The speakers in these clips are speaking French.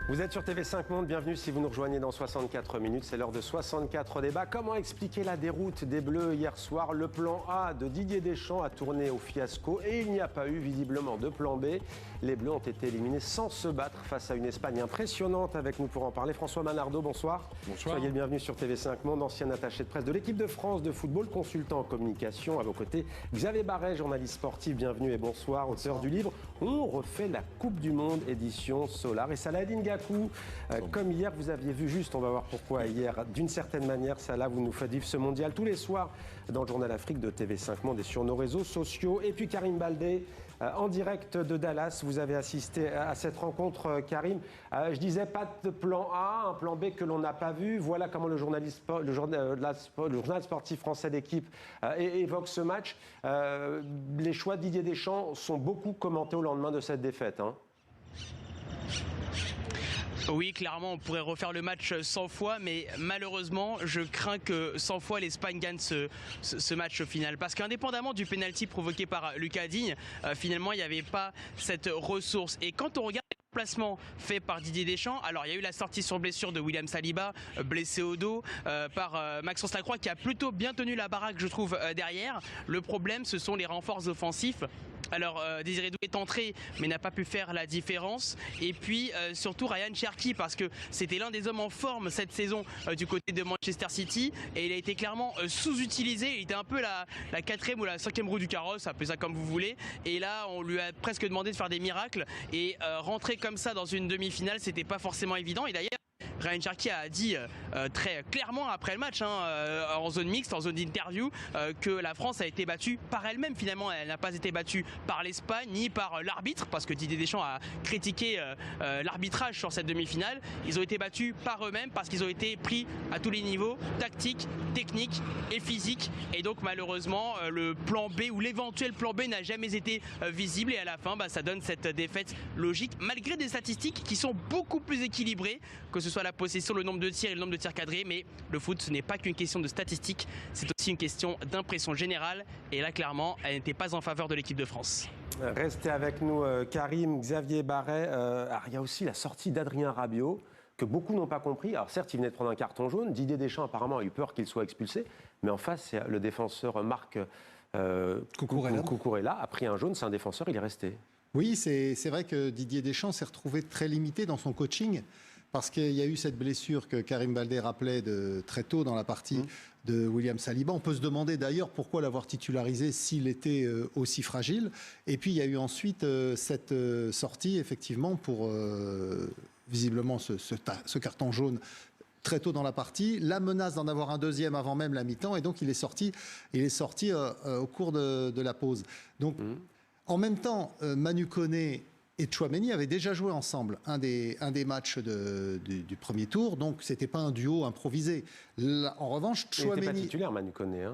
Vous êtes sur TV5 Monde, bienvenue si vous nous rejoignez dans 64 minutes, c'est l'heure de 64 débats. Comment expliquer la déroute des Bleus hier soir? Le plan A de Didier Deschamps a tourné au fiasco et il n'y a pas eu visiblement de plan B. Les Bleus ont été éliminés sans se battre face à une Espagne impressionnante. Avec nous pour en parler, François Manardo, bonsoir. Bonsoir. Soyez le bienvenu sur TV5 Monde, ancien attaché de presse de l'équipe de France de football, consultant en communication. À vos côtés, Xavier Barret, journaliste sportif, bienvenue et bonsoir. Auteur du livre On refait la Coupe du Monde, édition Solar. Et Saladin Gakou, comme hier, vous aviez vu juste, on va voir pourquoi hier, d'une certaine manière, Salah, vous nous faites vivre ce mondial tous les soirs dans le Journal Afrique de TV5 Monde et sur nos réseaux sociaux. Et puis Karim Baldé, en direct de Dallas, vous avez assisté à cette rencontre, Karim. Je disais pas de plan A, un plan B que l'on n'a pas vu. Voilà comment le journal sportif français d'équipe évoque ce match. Les choix de Didier Deschamps sont beaucoup commentés au lendemain de cette défaite. Oui, clairement, on pourrait refaire le match 100 fois, mais malheureusement, je crains que 100 fois l'Espagne gagne ce match au final. Parce qu'indépendamment du pénalty provoqué par Lucas Digne, finalement, il n'y avait pas cette ressource. Et quand on regarde les placements faits par Didier Deschamps, alors il y a eu la sortie sur blessure de William Saliba, blessé au dos, par Maxence Lacroix, qui a plutôt bien tenu la baraque, je trouve, derrière. Le problème, ce sont les renforts offensifs. Alors Désiré Doué est entré mais n'a pas pu faire la différence, et puis surtout Ryan Cherki, parce que c'était l'un des hommes en forme cette saison du côté de Manchester City, et il a été clairement sous-utilisé. Il était un peu la quatrième ou la cinquième roue du carrosse, appelez ça comme vous voulez, et là on lui a presque demandé de faire des miracles, et rentrer comme ça dans une demi-finale, c'était pas forcément évident. Et d'ailleurs Ryan Cherki a dit très clairement après le match, en zone mixte, en zone d'interview, que la France a été battue par elle-même. Finalement, elle n'a pas été battue par l'Espagne ni par l'arbitre, parce que Didier Deschamps a critiqué l'arbitrage sur cette demi-finale. Ils ont été battus par eux-mêmes parce qu'ils ont été pris à tous les niveaux, tactique, technique et physique. Et donc malheureusement, le plan B ou l'éventuel plan B n'a jamais été visible, et à la fin, ça donne cette défaite logique, malgré des statistiques qui sont beaucoup plus équilibrées, que ce soit la possession, le nombre de tirs et le nombre de tirs cadrés. Mais le foot, ce n'est pas qu'une question de statistiques, c'est aussi une question d'impression générale, et là clairement elle n'était pas en faveur de l'équipe de France. Restez avec nous, Karim, Xavier Barret. Il y a aussi la sortie d'Adrien Rabiot que beaucoup n'ont pas compris. Alors certes, il venait de prendre un carton jaune, Didier Deschamps apparemment a eu peur qu'il soit expulsé, mais en face c'est le défenseur Marc Cucurella a pris un jaune, c'est un défenseur, il est resté. Oui, c'est vrai que Didier Deschamps s'est retrouvé très limité dans son coaching, parce qu'il y a eu cette blessure que Karim Baldé rappelait très tôt dans la partie de William Saliba. On peut se demander d'ailleurs pourquoi l'avoir titularisé s'il était aussi fragile. Et puis il y a eu ensuite cette sortie, effectivement, pour visiblement ce carton jaune très tôt dans la partie, la menace d'en avoir un deuxième avant même la mi-temps, et donc il est sorti au cours de la pause. Donc en même temps, Manu Koné et Tchouaméni avaient déjà joué ensemble un des matchs du premier tour, donc c'était pas un duo improvisé. Là, en revanche, Tchouaméni... Il n'était pas titulaire, Manu Koné.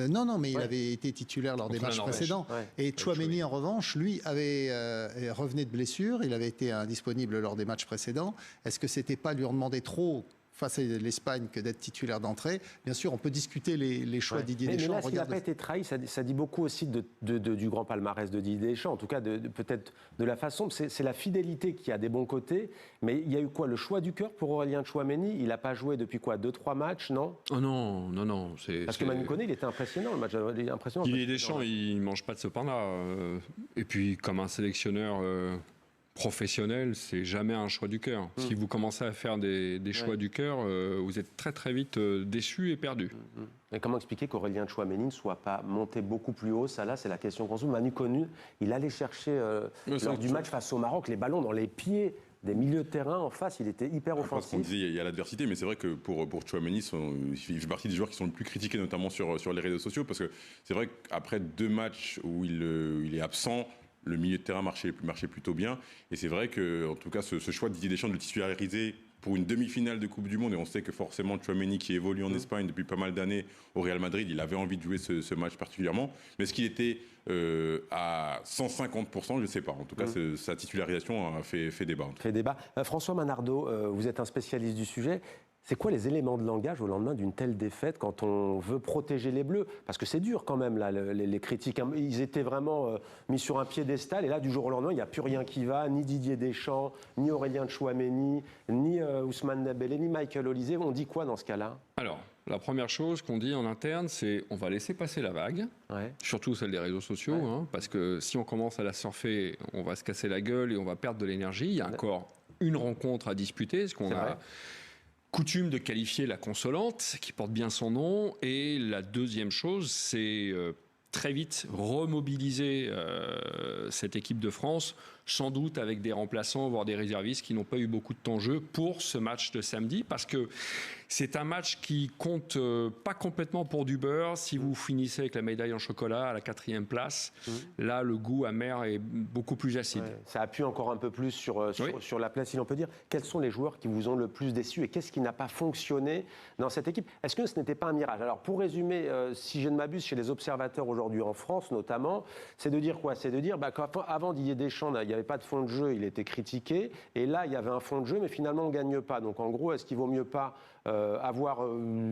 Non, mais il avait été titulaire lors des matchs précédents. Ouais. Et Tchouaméni, en revanche, lui, revenait de blessure, il avait été indisponible lors des matchs précédents. Est-ce que c'était pas lui en demander trop face à l'Espagne que d'être titulaire d'entrée? Bien sûr, on peut discuter les choix de Didier Deschamps. Mais là, s'il n'a pas été trahi, ça dit beaucoup aussi du grand palmarès de Didier Deschamps, en tout cas peut-être de la façon. C'est la fidélité qui a des bons côtés, mais il y a eu quoi? Le choix du cœur pour Aurélien Tchouaméni? Il n'a pas joué depuis quoi? 2-3 matchs, non? Oh non. Parce que Manu Koné, il était impressionnant, le match. Il est impressionnant. Didier Deschamps, il ne mange pas de ce pain-là. Et puis, comme un sélectionneur... professionnel, c'est jamais un choix du cœur. Si vous commencez à faire des choix du cœur, vous êtes très très vite déçu et perdu. Et comment expliquer qu'Aurélien Tchouaméni ne soit pas monté beaucoup plus haut? Ça là, c'est la question qu'on se pose. Manu Koné, il allait chercher lors du match face au Maroc les ballons dans les pieds des milieux de terrain en face, il était hyper offensif. On disait, il y a l'adversité, mais c'est vrai que pour Tchouaméni, il fait partie des joueurs qui sont le plus critiqués, notamment sur les réseaux sociaux, parce que c'est vrai qu'après 2 matchs où il est absent, le milieu de terrain marchait plutôt bien. Et c'est vrai que, en tout cas, ce choix de Didier Deschamps de le titulariser pour une demi-finale de Coupe du Monde, et on sait que forcément Tchouaméni, qui évolue en Espagne depuis pas mal d'années au Real Madrid, il avait envie de jouer ce match particulièrement. Mais est-ce qu'il était à 150%? Je ne sais pas. En tout cas, sa titularisation a fait débat. François Manardo, vous êtes un spécialiste du sujet. C'est quoi les éléments de langage au lendemain d'une telle défaite quand on veut protéger les Bleus? Parce que c'est dur quand même, là, les critiques. Ils étaient vraiment mis sur un piédestal et là, du jour au lendemain, il n'y a plus rien qui va. Ni Didier Deschamps, ni Aurélien Tchouaméni, ni Ousmane Dembélé, ni Michael Olise. On dit quoi dans ce cas-là? Alors, la première chose qu'on dit en interne, c'est on va laisser passer la vague, surtout celle des réseaux sociaux, parce que si on commence à la surfer, on va se casser la gueule et on va perdre de l'énergie. Il y a encore une rencontre à disputer, ce qu'on a coutume de qualifier la consolante, qui porte bien son nom. Et la deuxième chose, c'est très vite remobiliser cette équipe de France, sans doute avec des remplaçants, voire des réservistes qui n'ont pas eu beaucoup de temps de jeu pour ce match de samedi, parce que c'est un match qui compte pas complètement pour du beurre. Si vous finissez avec la médaille en chocolat à la 4e place, là, le goût amer est beaucoup plus acide. Ouais, ça appuie encore un peu plus sur la place, si l'on peut dire. Quels sont les joueurs qui vous ont le plus déçu et qu'est-ce qui n'a pas fonctionné dans cette équipe? Est-ce que ce n'était pas un mirage? Alors, pour résumer, si je ne m'abuse, chez les observateurs aujourd'hui en France notamment, c'est de dire quoi? C'est de dire qu'avant Didier Deschamps, il n'y avait pas de fond de jeu, il était critiqué. Et là, il y avait un fond de jeu, mais finalement, on ne gagne pas. Donc, en gros, est-ce qu'il vaut mieux pas avoir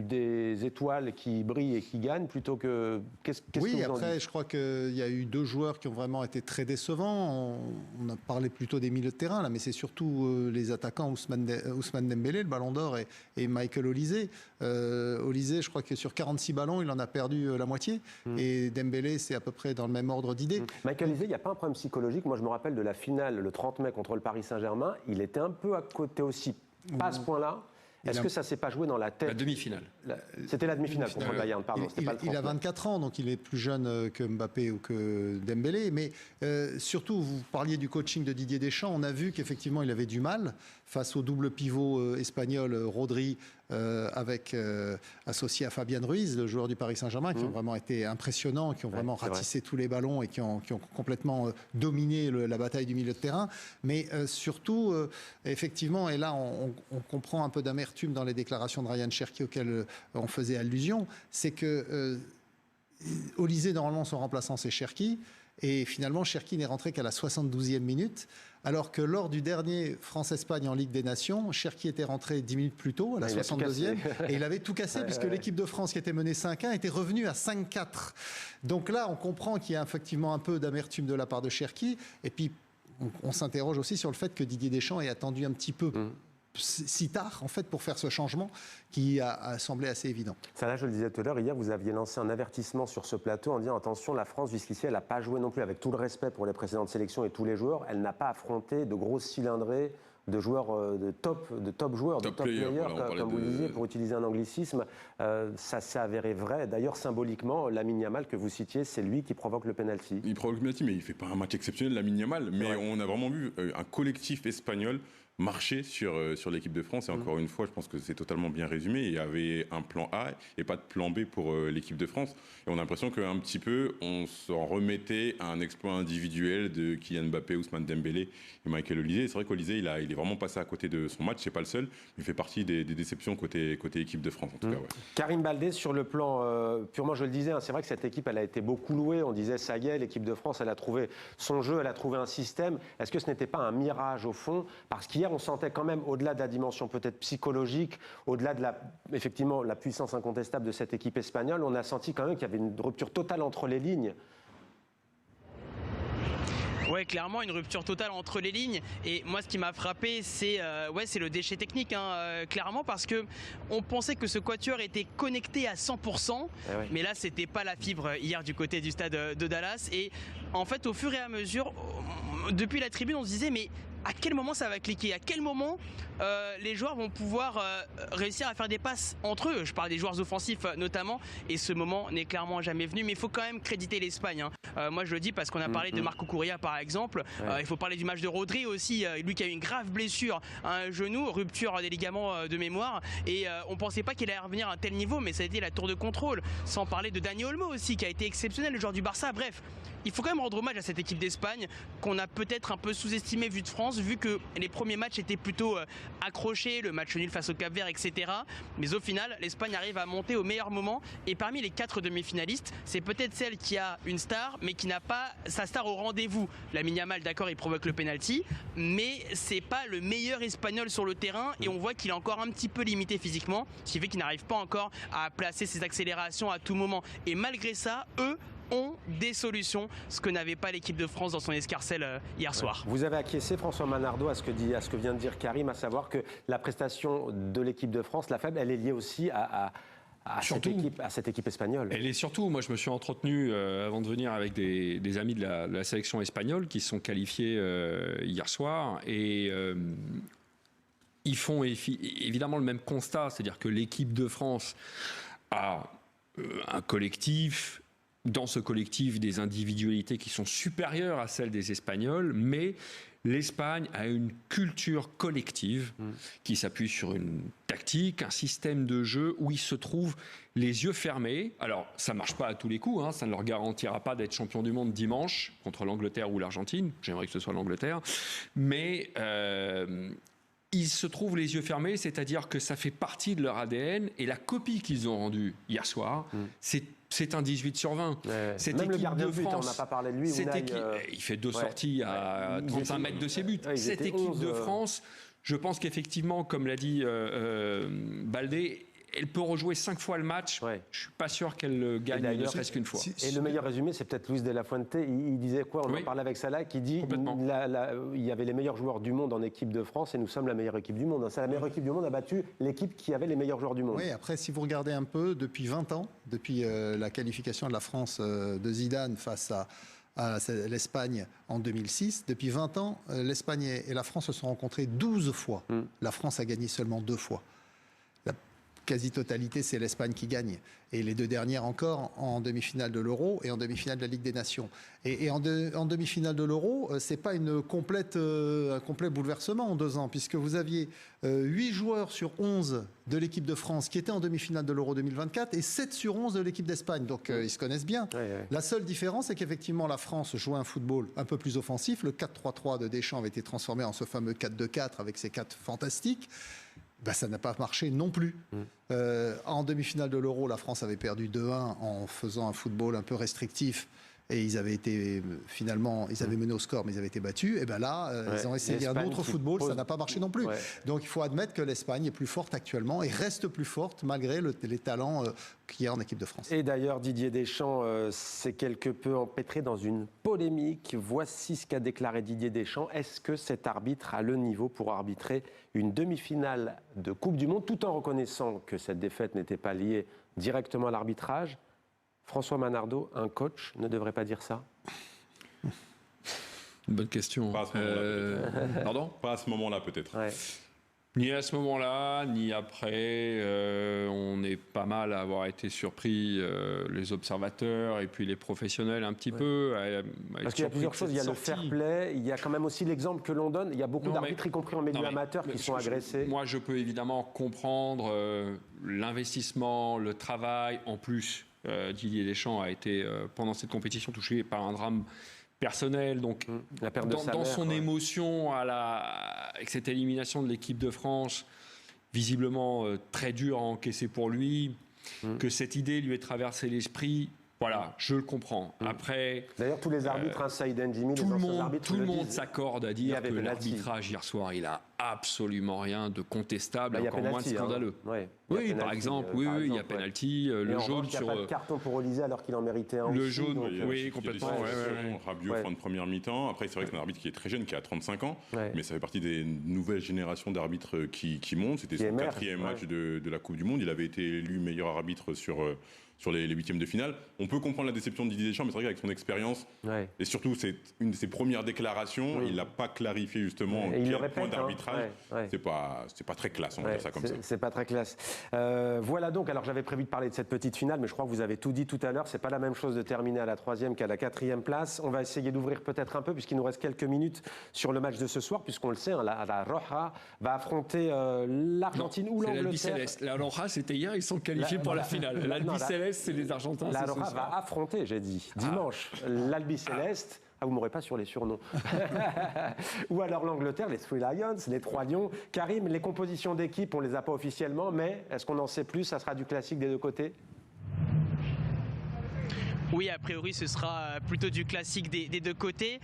des étoiles qui brillent et qui gagnent plutôt que... Oui, après, je crois qu'il y a eu 2 joueurs qui ont vraiment été très décevants. On a parlé plutôt des milieux de terrain, là, mais c'est surtout les attaquants Ousmane Dembélé, le Ballon d'Or, et Michael Olise. Olise, je crois que sur 46 ballons, il en a perdu la moitié. Et Dembélé, c'est à peu près dans le même ordre d'idées. Michael Olise, il n'y a pas un problème psychologique. Moi, je me rappelle de la finale le 30 mai contre le Paris Saint-Germain. Il était un peu à côté aussi, pas à ce point-là. Est-ce que ça ne s'est pas joué dans la tête? La demi-finale. C'était la demi-finale contre le Bayern, pardon. Il a 24 ans, donc il est plus jeune que Mbappé ou que Dembélé. Mais surtout, vous parliez du coaching de Didier Deschamps. On a vu qu'effectivement, il avait du mal face au double pivot espagnol Rodri, associé à Fabian Ruiz, le joueur du Paris Saint-Germain, qui ont vraiment été impressionnants, qui ont vraiment ratissé tous les ballons et qui ont complètement dominé la bataille du milieu de terrain. Mais surtout, effectivement, et là, on comprend un peu d'amertume dans les déclarations de Ryan Cherki auxquelles on faisait allusion, c'est que Olise, normalement, son remplaçant, c'est Cherki. Et finalement, Cherki n'est rentré qu'à la 72e minute, alors que lors du dernier France-Espagne en Ligue des Nations, Cherki était rentré 10 minutes plus tôt, à la 62e, et il avait tout cassé, puisque l'équipe de France, qui était menée 5-1, était revenue à 5-4. Donc là, on comprend qu'il y a effectivement un peu d'amertume de la part de Cherki, et puis on s'interroge aussi sur le fait que Didier Deschamps ait attendu un petit peu si tard, en fait, pour faire ce changement qui a semblé assez évident. Ça, là, je le disais tout à l'heure, hier, vous aviez lancé un avertissement sur ce plateau en disant, attention, la France, jusqu'ici, elle n'a pas joué non plus, avec tout le respect pour les précédentes sélections et tous les joueurs, elle n'a pas affronté de grosses cylindrées de joueurs de top joueurs, de top players, comme vous le disiez, pour utiliser un anglicisme. Ça s'est avéré vrai. D'ailleurs, symboliquement, Lamine Yamal, que vous citiez, c'est lui qui provoque le penalty. Il provoque le penalty, mais il ne fait pas un match exceptionnel, Lamine Yamal. Mais on a vraiment vu un collectif espagnol marcher sur l'équipe de France. Et encore une fois, je pense que c'est totalement bien résumé. Il y avait un plan A et pas de plan B pour l'équipe de France. Et on a l'impression qu'un petit peu, on s'en remettait à un exploit individuel de Kylian Mbappé, Ousmane Dembélé et Michael Olise. C'est vrai qu'Olise, il est vraiment passé à côté de son match. C'est pas le seul. Il fait partie des déceptions côté équipe de France, en tout cas. Ouais. Karim Baldé, sur le plan purement, je le disais, c'est vrai que cette équipe, elle a été beaucoup louée. On disait, ça y est, l'équipe de France, elle a trouvé son jeu, elle a trouvé un système. Est-ce que ce n'était pas un mirage, au fond? Parce qu'hier, on sentait quand même, au-delà de la dimension peut-être psychologique, au-delà de effectivement, la puissance incontestable de cette équipe espagnole, on a senti quand même qu'il y avait une rupture totale entre les lignes. Ouais, clairement une rupture totale entre les lignes. Et moi, ce qui m'a frappé, c'est le déchet technique, clairement, parce que on pensait que ce quatuor était connecté à 100%, mais là, c'était pas la fibre hier du côté du stade de Dallas. Et en fait, au fur et à mesure, depuis la tribune, on se disait, mais à quel moment ça va cliquer? À quel moment les joueurs vont pouvoir réussir à faire des passes entre eux? Je parle des joueurs offensifs notamment, et ce moment n'est clairement jamais venu. Mais il faut quand même créditer l'Espagne. Moi, je le dis parce qu'on a parlé de Marco Cucurella, par exemple. Il faut parler du match de Rodri aussi. Lui qui a eu une grave blessure à un genou, rupture des ligaments de mémoire. Et on pensait pas qu'il allait revenir à un tel niveau, mais ça a été la tour de contrôle. Sans parler de Dani Olmo aussi, qui a été exceptionnel, le joueur du Barça. Bref, il faut quand même rendre hommage à cette équipe d'Espagne qu'on a peut-être un peu sous-estimée vue de France, vu que les premiers matchs étaient plutôt accrochés, le match nul face au Cap-Vert, etc. Mais au final, l'Espagne arrive à monter au meilleur moment. Et parmi les 4 demi-finalistes, c'est peut-être celle qui a une star, mais qui n'a pas sa star au rendez-vous. Lamine Yamal, d'accord, il provoque le penalty, mais c'est pas le meilleur Espagnol sur le terrain et on voit qu'il est encore un petit peu limité physiquement, ce qui fait qu'il n'arrive pas encore à placer ses accélérations à tout moment. Et malgré ça, eux ont des solutions, ce que n'avait pas l'équipe de France dans son escarcelle hier soir. Vous avez acquiescé, François Manardo, à ce que vient de dire Karim, à savoir que la prestation de l'équipe de France, la faible, elle est liée aussi à cette équipe espagnole. Elle est surtout, moi je me suis entretenu avant de venir avec des amis de la sélection espagnole qui se sont qualifiés hier soir et ils font évidemment le même constat, c'est-à-dire que l'équipe de France a un collectif, dans ce collectif des individualités qui sont supérieures à celles des Espagnols, mais l'Espagne a une culture collective qui s'appuie sur une tactique, un système de jeu où ils se trouvent les yeux fermés. Alors, ça ne marche pas à tous les coups, ça ne leur garantira pas d'être champion du monde dimanche contre l'Angleterre ou l'Argentine. J'aimerais que ce soit l'Angleterre. Mais ils se trouvent les yeux fermés, c'est-à-dire que ça fait partie de leur ADN. Et la copie qu'ils ont rendue hier soir, c'est un 18 sur 20. Cette même équipe le gardien de de but, France, on n'a pas parlé de lui. il fait 2 sorties à 35 mètres de ses buts. Cette équipe de France, je pense qu'effectivement, comme l'a dit Baldé, elle peut rejouer 5 fois le match. Je ne suis pas sûr qu'elle gagne ne serait-ce qu'une fois. Et le meilleur résumé, c'est peut-être Luis de la Fuente. Il disait quoi? On en parlait avec Salah, qui dit il y avait les meilleurs joueurs du monde en équipe de France et nous sommes la meilleure équipe du monde. La meilleure équipe du monde a battu l'équipe qui avait les meilleurs joueurs du monde. Oui, après, si vous regardez un peu, depuis 20 ans, depuis la qualification de la France de Zidane face à l'Espagne en 2006. Depuis 20 ans, l'Espagne et la France se sont rencontrés 12 fois. La France a gagné seulement 2 fois. La quasi-totalité, c'est l'Espagne qui gagne. Et les 2 dernières encore en demi-finale de l'Euro et en demi-finale de la Ligue des Nations. Et en demi-finale de l'Euro, c'est pas un complet bouleversement en 2 ans, puisque vous aviez 8 joueurs sur 11 de l'équipe de France qui étaient en demi-finale de l'Euro 2024 et 7 sur 11 de l'équipe d'Espagne. Donc ils se connaissent bien. La seule différence, c'est qu'effectivement la France jouait un football un peu plus offensif. Le 4-3-3 de Deschamps avait été transformé en ce fameux 4-2-4 avec ses 4 fantastiques. Ça n'a pas marché non plus. En demi-finale de l'Euro, la France avait perdu 2-1 en faisant un football un peu restrictif. Et ils avaient été finalement, ils avaient mené au score, mais ils avaient été battus. Et ils ont essayé un autre football, ça n'a pas marché non plus. Donc il faut admettre que l'Espagne est plus forte actuellement et reste plus forte malgré les talents qu'il y a en équipe de France. Et d'ailleurs, Didier Deschamps s'est quelque peu empêtré dans une polémique. Voici ce qu'a déclaré Didier Deschamps. Est-ce que cet arbitre a le niveau pour arbitrer une demi-finale de Coupe du Monde, tout en reconnaissant que cette défaite n'était pas liée directement à l'arbitrage? François Manardo, un coach ne devrait pas dire ça? Une bonne question. Pas à ce moment-là, Pardon? Pas à ce moment-là, peut-être. Ni à ce moment-là, ni après. On est pas mal à avoir été surpris, les observateurs et puis les professionnels un petit peu. Parce qu'il y a plusieurs choses. Il y a le fair play, il y a quand même aussi l'exemple que l'on donne. Il y a beaucoup d'arbitres, y compris en milieu amateur, qui sont agressés. Moi, je peux évidemment comprendre l'investissement, le travail. En plus, Didier Deschamps a été, pendant cette compétition, touché par un drame personnel, donc la perte de sa dans mère, son émotion avec cette élimination de l'équipe de France, visiblement très dure à encaisser pour lui, que cette idée lui ait traversé l'esprit. Voilà, je le comprends. Après, d'ailleurs, tous les arbitres, Saïd Ndjimi, tout le monde s'accorde à dire que l'arbitrage hier soir, il a absolument rien de contestable, encore moins de scandaleux. Oui, par exemple, il y a penalty, le jaune sur. Il n'y a pas de carton pour Olysée alors qu'il en méritait un. Le jaune, oui, complètement. Rabiot fin de première mi-temps. Après, c'est vrai que c'est un arbitre qui est très jeune, qui a 35 ans, mais ça fait partie des nouvelles générations d'arbitres qui montent. C'était son 4e match de la Coupe du Monde. Il avait été élu meilleur arbitre sur les 8e de finale. On peut comprendre la déception de Didier Deschamps, mais c'est vrai qu'avec son expérience, et surtout c'est une de ses premières déclarations, il n'a pas clarifié justement quel point d'arbitrage arbitrage, c'est pas très classe, on va dire ça comme ça. C'est pas très classe. Voilà donc, alors j'avais prévu de parler de cette petite finale, mais je crois que vous avez tout dit tout à l'heure. C'est pas la même chose de terminer à la 3e qu'à la 4e place. On va essayer d'ouvrir peut-être un peu, puisqu'il nous reste quelques minutes sur le match de ce soir, puisqu'on le sait, hein, la Roja va affronter l'Argentine ou l'Angleterre. La Roja, c'était hier, ils sont qualifiés pour la finale. L'Albiceleste, c'est les Argentins. La Roja va affronter, j'ai dit, dimanche, l'Albiceleste. Ah, vous ne m'aurez pas sur les surnoms. Ou alors l'Angleterre, les Three Lions, les 3 Lions. Karim, les compositions d'équipe, on ne les a pas officiellement, mais est-ce qu'on en sait plus? Ça sera du classique des deux côtés? Oui, a priori, ce sera plutôt du classique des deux côtés.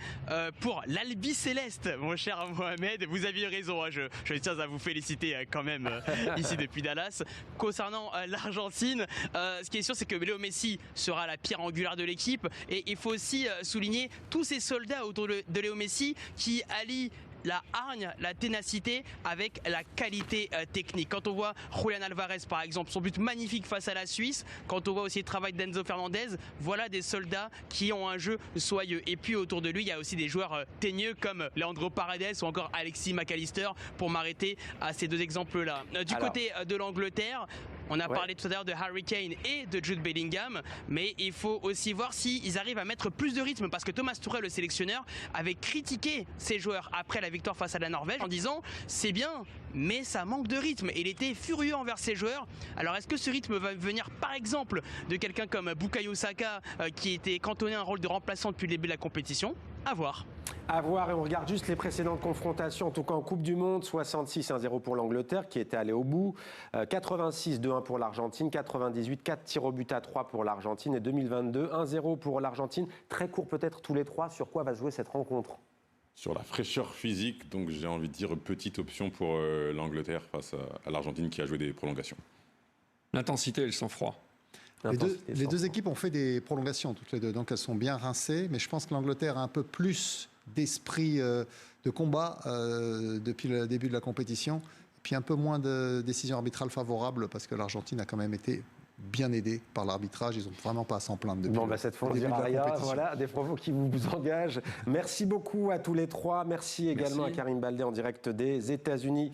Pour l'Albiceleste, mon cher Mohamed, vous aviez raison. Hein, je tiens à vous féliciter quand même ici depuis Dallas. Concernant l'Argentine, ce qui est sûr, c'est que Léo Messi sera la pierre angulaire de l'équipe. Et il faut aussi souligner tous ces soldats autour de Léo Messi qui allient la hargne, la ténacité avec la qualité technique. Quand on voit Julián Álvarez par exemple, son but magnifique face à la Suisse, quand on voit aussi le travail d'Enzo Fernandez, voilà des soldats qui ont un jeu soyeux. Et puis autour de lui, il y a aussi des joueurs teigneux comme Leandro Paredes ou encore Alexis McAllister, pour m'arrêter à ces deux exemples-là. Côté de l'Angleterre, on a parlé tout à l'heure de Harry Kane et de Jude Bellingham, mais il faut aussi voir s'ils arrivent à mettre plus de rythme, parce que Thomas Tuchel, le sélectionneur, avait critiqué ses joueurs après la victoire face à la Norvège en disant c'est bien, mais ça manque de rythme. Et il était furieux envers ses joueurs. Alors est-ce que ce rythme va venir par exemple de quelqu'un comme Bukayo Saka qui était cantonné à un rôle de remplaçant depuis le début de la compétition? À voir. À voir, et on regarde juste les précédentes confrontations, en tout cas en Coupe du Monde, 66-1-0 pour l'Angleterre qui était allée au bout, 86-2-1 pour l'Argentine, 98, 4 tirs au but à 3 pour l'Argentine et 2022, 1-0 pour l'Argentine. Très court peut-être tous les trois, sur quoi va se jouer cette rencontre? Sur la fraîcheur physique, donc j'ai envie de dire petite option pour l'Angleterre face à l'Argentine qui a joué des prolongations. L'intensité et le sang-froid. Les deux équipes ont fait des prolongations toutes les deux, donc elles sont bien rincées, mais je pense que l'Angleterre a un peu plus d'esprit de combat depuis le début de la compétition, et puis un peu moins de décisions arbitrales favorables, parce que l'Argentine a quand même été bien aidé par l'arbitrage, ils n'ont vraiment pas à s'en plaindre depuis cette fois, on dira rien. Voilà, des propos qui vous engagent. Merci beaucoup à tous les trois. Merci également à Karim Baldé en direct des États-Unis